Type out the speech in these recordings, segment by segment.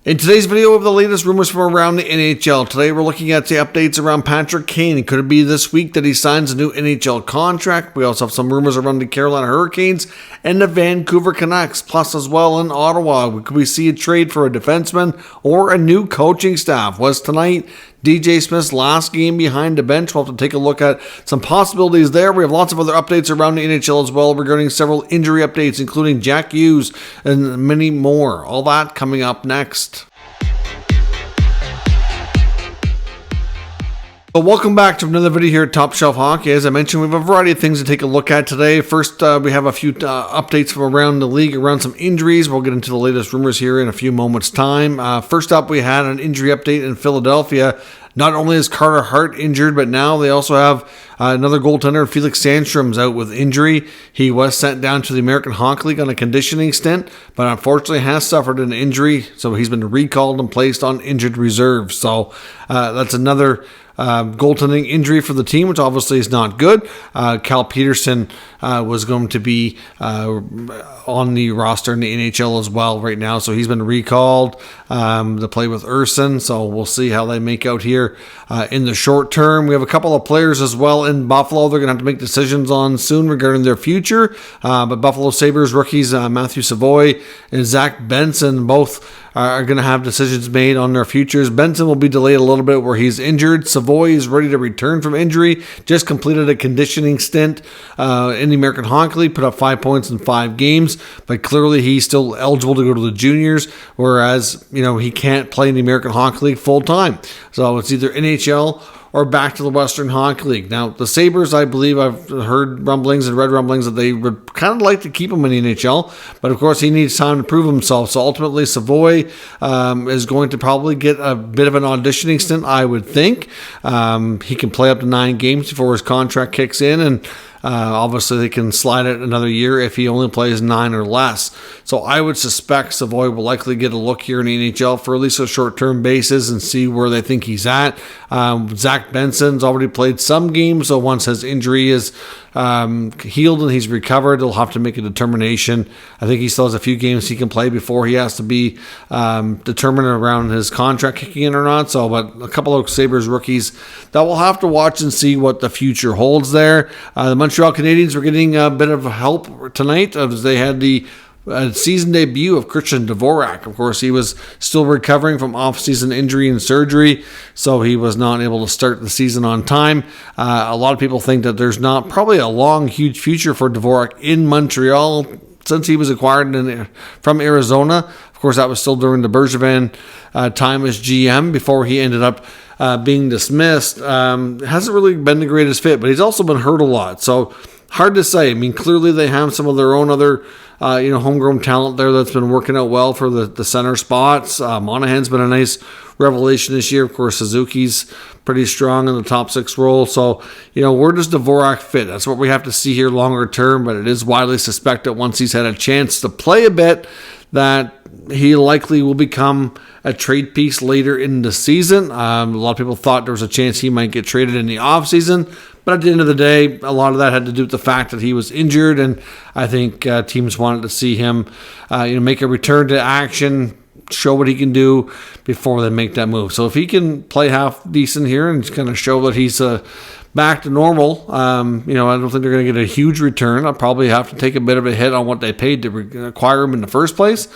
In today's video, we have the latest rumors from around the NHL. Today, we're looking at the updates around Patrick Kane. Could it be this week that he signs a new NHL contract? We also have some rumors around the Carolina Hurricanes and the Vancouver Canucks. Plus, as well, in Ottawa, could we see a trade for a defenseman or a new coaching staff? Was tonight DJ Smith's last game behind the bench? We'll have to take a look at some possibilities there. We have lots of other updates around the NHL as well regarding several injury updates, including Jack Hughes and many more. All that coming up next. Well, welcome back to another video here at Top Shelf Hockey. As I mentioned, we have a variety of things to take a look at today. First, we have a few updates from around the league, around some injuries. We'll get into the latest rumors here in a few moments' time. First up, we had an injury update in Philadelphia. Not only is Carter Hart injured, but now they also have another goaltender, Felix Sandstrom's out with injury. He was sent down to the American Hockey League on a conditioning stint, but unfortunately has suffered an injury, so he's been recalled and placed on injured reserve. So that's another goaltending injury for the team, which obviously is not good. Cal Peterson was going to be on the roster in the NHL as well right now, so he's been recalled to play with Urson, so we'll see how they make out here in the short term. We have a couple of players as well in Buffalo they're going to have to make decisions on soon regarding their future, but Buffalo Sabres rookies Matthew Savoie and Zach Benson both are going to have decisions made on their futures. Benson will be delayed a little bit where he's injured. Savoie is ready to return from injury. Just completed a conditioning stint in the American Hockey League, put up 5 points in 5 games, but clearly he's still eligible to go to the juniors, whereas, he can't play in the American Hockey League full time. So it's either NHL or back to the Western Hockey League. Now, the Sabres, I believe I've heard rumblings and read rumblings that they would kind of like to keep him in the NHL, but of course he needs time to prove himself. So ultimately, Savoie is going to probably get a bit of an auditioning stint, I would think. He can play up to 9 games before his contract kicks in, and obviously they can slide it another year if he only plays 9 or less. So I would suspect Savoie will likely get a look here in the NHL for at least a short-term basis and see where they think he's at. Zach Benson's already played some games, so once his injury is healed and he's recovered, they'll have to make a determination. I think he still has a few games he can play before he has to be determined around his contract kicking in or not. So, but a couple of Sabres rookies that we'll have to watch and see what the future holds there. The Montreal Canadiens were getting a bit of help tonight as they had the season debut of Christian Dvorak. Of course, he was still recovering from off-season injury and surgery, so he was not able to start the season on time. A lot of people think that there's not probably a long, huge future for Dvorak in Montreal since he was acquired from Arizona. Of course, that was still during the Bergevin time as GM before he ended up being dismissed. Hasn't really been the greatest fit, but he's also been hurt a lot, so hard to say. I mean, clearly they have some of their own other homegrown talent there that's been working out well for the center spots. Monahan's been a nice revelation this year. Of course, Suzuki's pretty strong in the top 6 role. So, where does Dvorak fit? That's what we have to see here longer term, but it is widely suspected once he's had a chance to play a bit that he likely will become a trade piece later in the season. A lot of people thought there was a chance he might get traded in the offseason, but at the end of the day, a lot of that had to do with the fact that he was injured, and I think teams wanted to see him make a return to action, show what he can do before they make that move. So if he can play half decent here and kind of show that he's back to normal, I don't think they're going to get a huge return. I'll probably have to take a bit of a hit on what they paid to acquire him in the first place.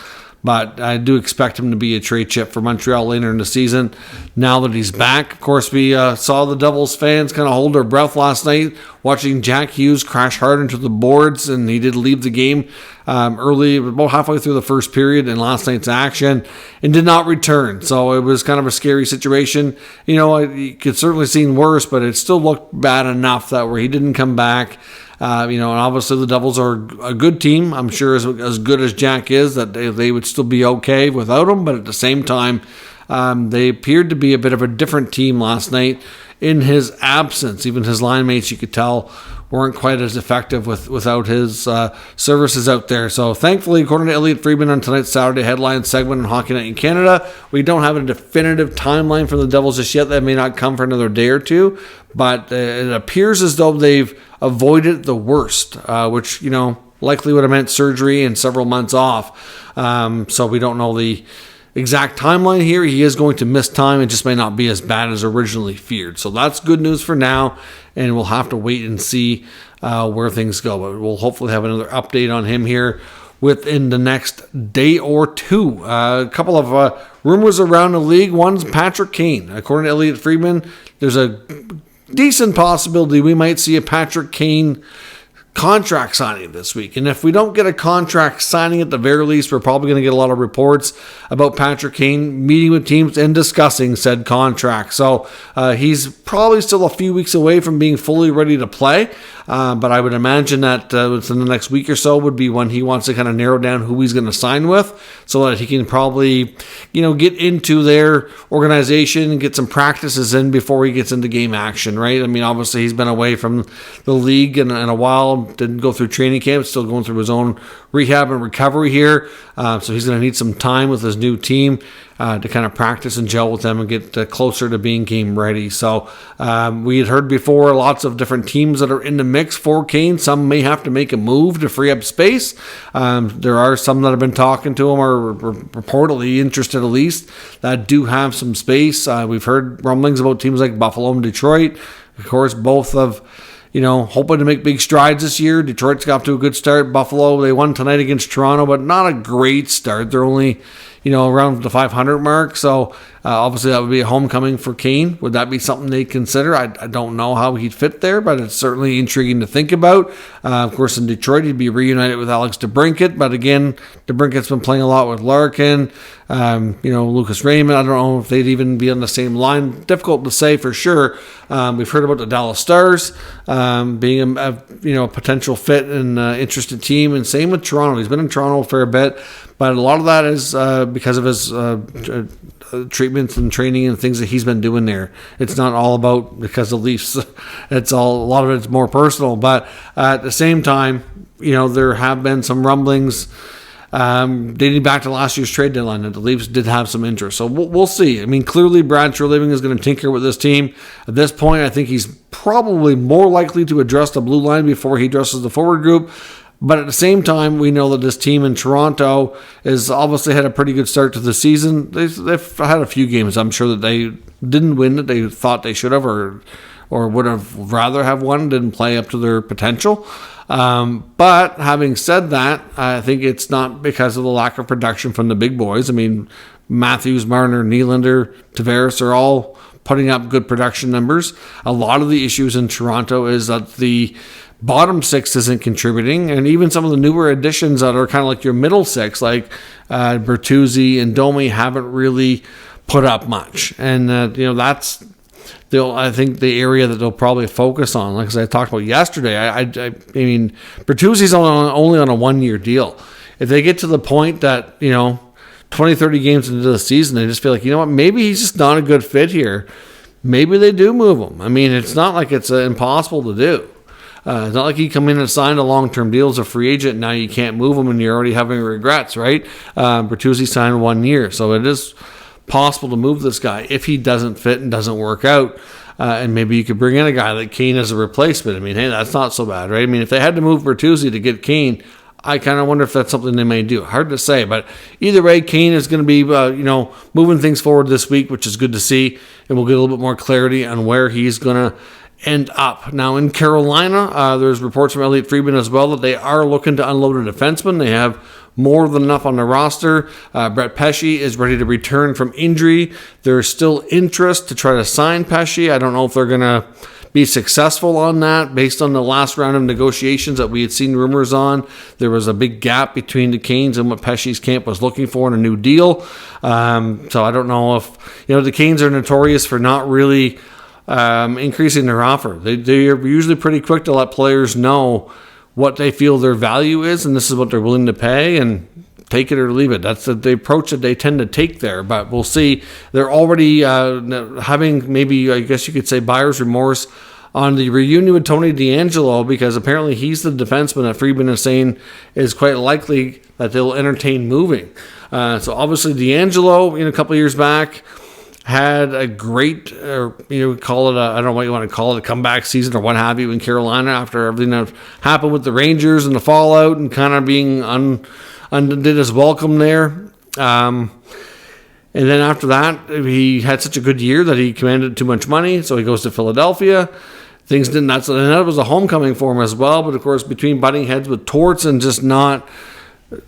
But I do expect him to be a trade chip for Montreal later in the season. Now that he's back, of course, we saw the Devils fans kind of hold their breath last night watching Jack Hughes crash hard into the boards, and he did leave the game early, about halfway through the first period in last night's action, and did not return. So it was kind of a scary situation. You could certainly seen worse, but it still looked bad enough that where he didn't come back. And obviously the Devils are a good team. I'm sure as good as Jack is, that they would still be okay without him. But at the same time, they appeared to be a bit of a different team last night in his absence. Even his line mates, you could tell, weren't quite as effective without his services out there. So thankfully, according to Elliot Friedman on tonight's Saturday headline segment on Hockey Night in Canada, we don't have a definitive timeline for the Devils just yet. That may not come for another day or two, but it appears as though they've avoided the worst, which, likely would have meant surgery and several months off. So we don't know the exact timeline here. He is going to miss time. It just may not be as bad as originally feared. So that's good news for now, and we'll have to wait and see where things go. But we'll hopefully have another update on him here within the next day or two. A couple of rumors around the league. One's Patrick Kane. According to Elliotte Friedman, there's a decent possibility we might see a Patrick Kane contract signing this week. And if we don't get a contract signing at the very least, we're probably going to get a lot of reports about Patrick Kane meeting with teams and discussing said contract. So he's probably still a few weeks away from being fully ready to play. But I would imagine that within the next week or so would be when he wants to kind of narrow down who he's going to sign with, so that he can probably, get into their organization and get some practices in before he gets into game action, right? I mean, obviously he's been away from the league in a while, didn't go through training camp, still going through his own rehab and recovery here. So he's going to need some time with his new team to kind of practice and gel with them and get closer to being game ready. So we had heard before lots of different teams that are in the mix for Kane. Some may have to make a move to free up space. There are some that have been talking to him or reportedly interested at least that do have some space. We've heard rumblings about teams like Buffalo and Detroit. Of course, both of hoping to make big strides this year. Detroit's got off to a good start. Buffalo, they won tonight against Toronto, but not a great start. They're only, around the 500 mark. So obviously that would be a homecoming for Kane. Would that be something they'd consider? I don't know how he'd fit there, but it's certainly intriguing to think about. Of course, in Detroit, he'd be reunited with Alex DeBrincat. But again, DeBrincat's been playing a lot with Larkin, Lucas Raymond. I don't know if they'd even be on the same line. Difficult to say for sure. We've heard about the Dallas Stars being a potential fit and interested team, and same with Toronto. He's been in Toronto a fair bit, but a lot of that is because of his treatments and training and things that he's been doing there. It's not all about because of Leafs. A lot of it's more personal. But at the same time, there have been some rumblings dating back to last year's trade deadline that the Leafs did have some interest. So we'll see. I mean, clearly Brad Treliving is going to tinker with this team. At this point, I think he's probably more likely to address the blue line before he addresses the forward group. But at the same time, we know that this team in Toronto has obviously had a pretty good start to the season. They've had a few games, I'm sure, that they didn't win that they thought they should have or would have rather have won, didn't play up to their potential. But having said that, I think it's not because of the lack of production from the big boys. I mean, Matthews, Marner, Nylander, Tavares are all putting up good production numbers. A lot of the issues in Toronto is that the bottom six isn't contributing, and even some of the newer additions that are kind of like your middle six, like Bertuzzi and Domi, haven't really put up much. And that's I think the area that they'll probably focus on. Like as I talked about yesterday, I mean, Bertuzzi's only on a 1-year deal. If they get to the point that 20, 30 games into the season, they just feel like, maybe he's just not a good fit here. Maybe they do move him. I mean, it's not like it's impossible to do. It's not like you come in and sign a long-term deal as a free agent. Now you can't move him and you're already having regrets, right? Bertuzzi signed 1 year. So it is possible to move this guy if he doesn't fit and doesn't work out. And maybe you could bring in a guy like Kane as a replacement. I mean, hey, that's not so bad, right? I mean, if they had to move Bertuzzi to get Kane, I kind of wonder if that's something they may do. Hard to say, but either way, Kane is going to be, moving things forward this week, which is good to see, and we'll get a little bit more clarity on where he's going to end up. Now, in Carolina, there's reports from Elliotte Friedman as well that they are looking to unload a defenseman. They have more than enough on the roster. Brett Pesce is ready to return from injury. There's still interest to try to sign Pesce. I don't know if they're going to be successful on that based on the last round of negotiations that we had seen rumors on. There was a big gap between the Canes and what Pesce's camp was looking for in a new deal. So I don't know if, the Canes are notorious for not really increasing their offer. They're usually pretty quick to let players know what they feel their value is, and this is what they're willing to pay, and take it or leave it. That's the approach that they tend to take there, but we'll see. They're already having maybe, I guess you could say, buyer's remorse on the reunion with Tony DeAngelo, because apparently he's the defenseman that Friedman is saying is quite likely that they'll entertain moving. So obviously DeAngelo, a couple of years back, had a great, call it I don't know what you want to call it, a comeback season or what have you in Carolina after everything that happened with the Rangers and the fallout and kind of being undid his welcome there. And then after that, he had such a good year that he commanded too much money, so he goes to Philadelphia. Things didn't, and that was a homecoming for him as well. But of course, between butting heads with Torts and just not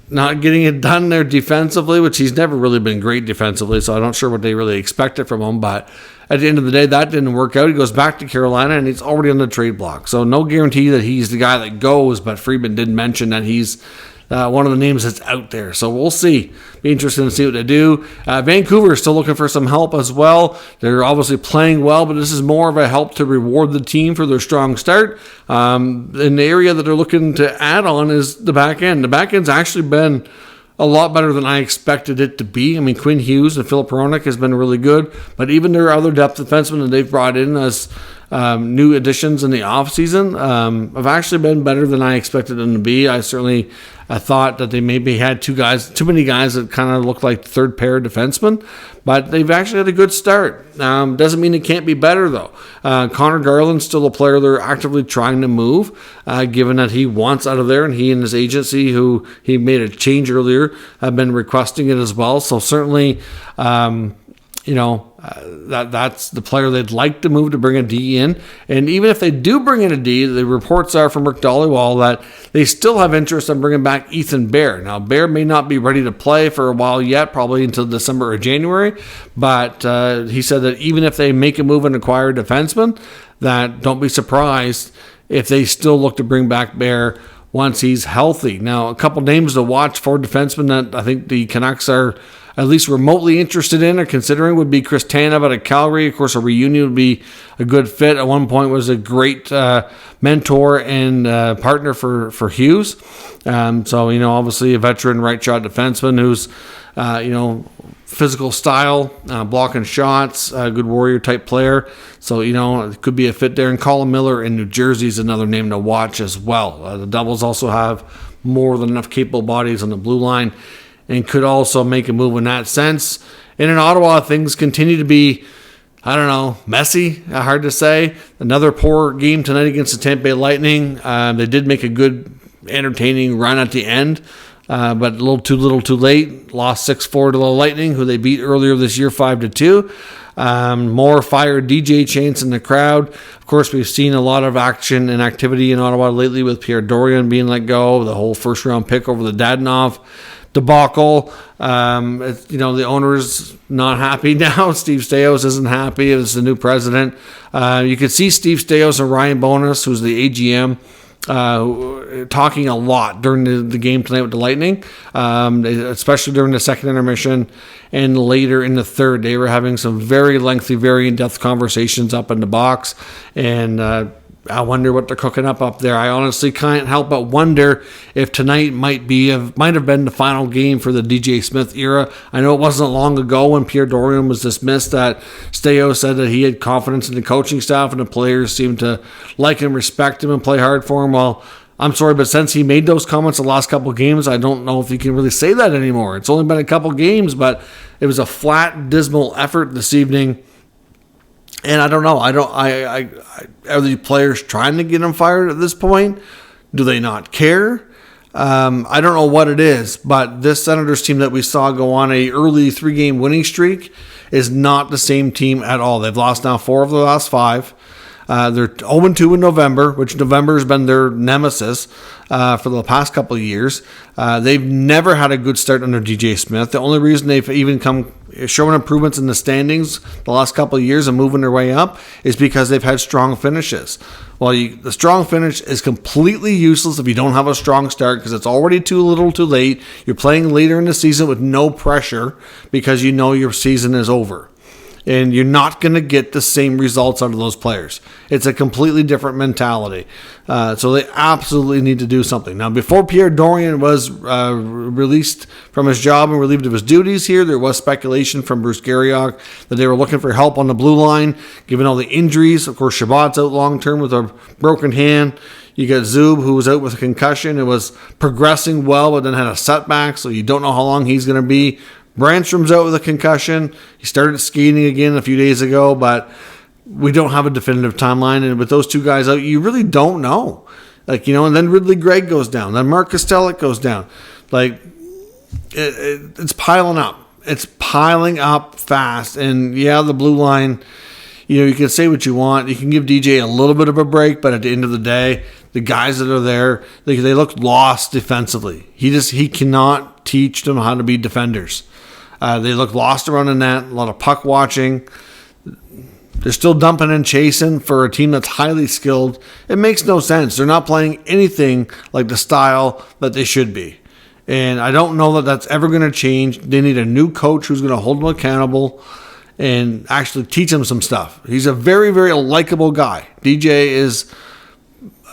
getting it done there defensively, which he's never really been great defensively, so I'm not sure what they really expected from him. But at the end of the day, that didn't work out. He goes back to Carolina, and he's already on the trade block. So no guarantee that he's the guy that goes, but Friedman did mention that he's one of the names that's out there. So we'll see. Be interested to see what they do. Vancouver is still looking for some help as well. They're obviously playing well, but this is more of a help to reward the team for their strong start. And the area that they're looking to add on is the back end. The back end's actually been a lot better than I expected it to be. I mean, Quinn Hughes and Philip Hronik has been really good, but even their other depth defensemen that they've brought in as new additions in the offseason have actually been better than I expected them to be. I thought that they maybe had too many guys that kind of looked like third pair defensemen, but they've actually had a good start. Doesn't mean it can't be better though. Connor Garland's still a player they're actively trying to move, given that he wants out of there, and he and his agency, who he made a change earlier, have been requesting it as well. So certainly, that's the player they'd like to move to bring a D in. And even if they do bring in a D, the reports are from Rick Dollywall that they still have interest in bringing back Ethan Bear. Now, Bear may not be ready to play for a while yet, probably until December or January, but he said that even if they make a move and acquire a defenseman, that don't be surprised if they still look to bring back Bear once he's healthy. Now, a couple names to watch for defensemen that I think the Canucks are at least remotely interested in or considering would be Chris Tanev out of Calgary. Of course, a reunion would be a good fit. At one point was a great mentor and partner for Hughes. So, obviously a veteran right shot defenseman who's, physical style, blocking shots, a good warrior type player. So, it could be a fit there. And Colin Miller in New Jersey is another name to watch as well. The Devils also have more than enough capable bodies on the blue line and could also make a move in that sense. And in Ottawa, things continue to be, messy, hard to say. Another poor game tonight against the Tampa Bay Lightning. They did make a good, entertaining run at the end, but a little too late. Lost 6-4 to the Lightning, who they beat earlier this year 5-2. More fired DJ chants in the crowd. Of course, we've seen a lot of action and activity in Ottawa lately with Pierre Dorion being let go, the whole first-round pick over the Dadonov debacle. The owner's not happy now. Steve Staios isn't happy. It's the new president. You could see Steve Staios and Ryan Bowness, who's the AGM, talking a lot during the game tonight with the Lightning, especially during the second intermission and later in the third. They were having some very lengthy, very in-depth conversations up in the box, and I wonder what they're cooking up there. I honestly can't help but wonder if tonight might have been the final game for the DJ Smith era. I know it wasn't long ago when Pierre Dorion was dismissed that Staios said that he had confidence in the coaching staff and the players seemed to like and respect him and play hard for him. Well, I'm sorry, but since he made those comments the last couple of games, I don't know if you can really say that anymore. It's only been a couple games, but it was a flat, dismal effort this evening. And I don't know. Are the players trying to get him fired at this point? Do they not care? I don't know what it is, but this Senators team that we saw go on a early 3-game winning streak is not the same team at all. They've lost now 4 of the last 5. They're 0-2 in November, which November has been their nemesis for the past couple of years. They've never had a good start under DJ Smith. The only reason they've even showing improvements in the standings the last couple of years and moving their way up is because they've had strong finishes. Well, the strong finish is completely useless if you don't have a strong start because it's already too little too late. You're playing later in the season with no pressure because you know your season is over. And you're not going to get the same results out of those players. It's a completely different mentality. So they absolutely need to do something. Now, before Pierre Dorion was released from his job and relieved of his duties here, there was speculation from Bruce Garriock that they were looking for help on the blue line, given all the injuries. Of course, Shabbat's out long-term with a broken hand. You got Zub, who was out with a concussion. It was progressing well, but then had a setback, so you don't know how long he's going to be. Brandstrom's out with a concussion. He started skating again a few days ago, but we don't have a definitive timeline. And with those two guys out, you really don't know. And then Ridley Gregg goes down. Then Mark Kostelik goes down. It's piling up. it's piling up fast. And yeah, the blue line, you can say what you want. You can give DJ a little bit of a break, but at the end of the day, the guys that are there, they look lost defensively. He cannot teach them how to be defenders. They look lost around the net, a lot of puck watching. They're still dumping and chasing for a team that's highly skilled. It makes no sense. They're not playing anything like the style that they should be. And I don't know that that's ever going to change. They need a new coach who's going to hold them accountable and actually teach them some stuff. He's a very, very likable guy. DJ is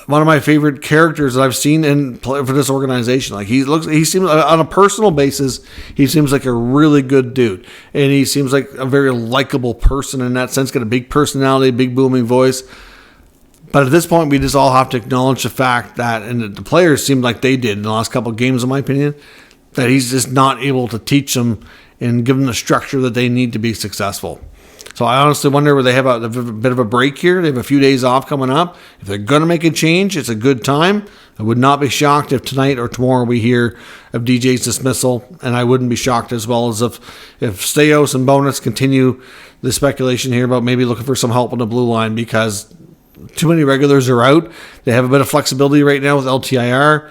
one of my favorite characters that I've seen in play for this organization. Like he seems on a personal basis, he seems like a really good dude, and he seems like a very likable person in that sense. Got a big personality, big booming voice. But at this point, we just all have to acknowledge the fact that, and the players seemed like they did in the last couple of games, in my opinion, that he's just not able to teach them and give them the structure that they need to be successful. So I honestly wonder where they have a bit of a break here. They have a few days off coming up. If they're going to make a change, it's a good time. I would not be shocked if tonight or tomorrow we hear of DJ's dismissal, and I wouldn't be shocked as well as if Staios and Bonus continue the speculation here about maybe looking for some help on the blue line because too many regulars are out. They have a bit of flexibility right now with LTIR.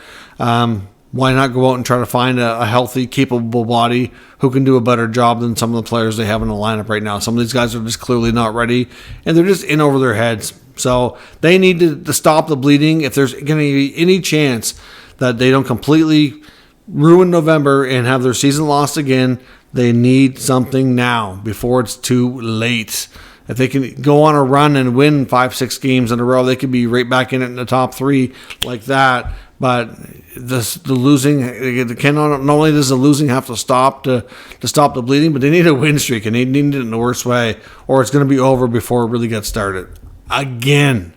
Why not go out and try to find a healthy, capable body who can do a better job than some of the players they have in the lineup right now? Some of these guys are just clearly not ready, and they're just in over their heads. So they need to stop the bleeding. If there's going to be any chance that they don't completely ruin November and have their season lost again, they need something now before it's too late. If they can go on a run and win 5-6 games in a row, they could be right back in it in the top 3 like that. But the losing, not only does the losing have to stop to stop the bleeding, but they need a win streak, and they need it in the worst way, or it's going to be over before it really gets started. Again,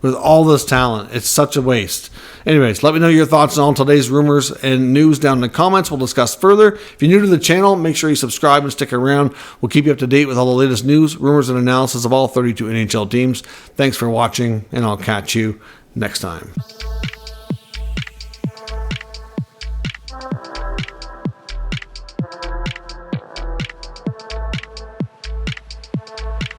with all this talent, it's such a waste. Anyways, let me know your thoughts on today's rumors and news down in the comments. We'll discuss further. If you're new to the channel, make sure you subscribe and stick around. We'll keep you up to date with all the latest news, rumors, and analysis of all 32 NHL teams. Thanks for watching, and I'll catch you next time.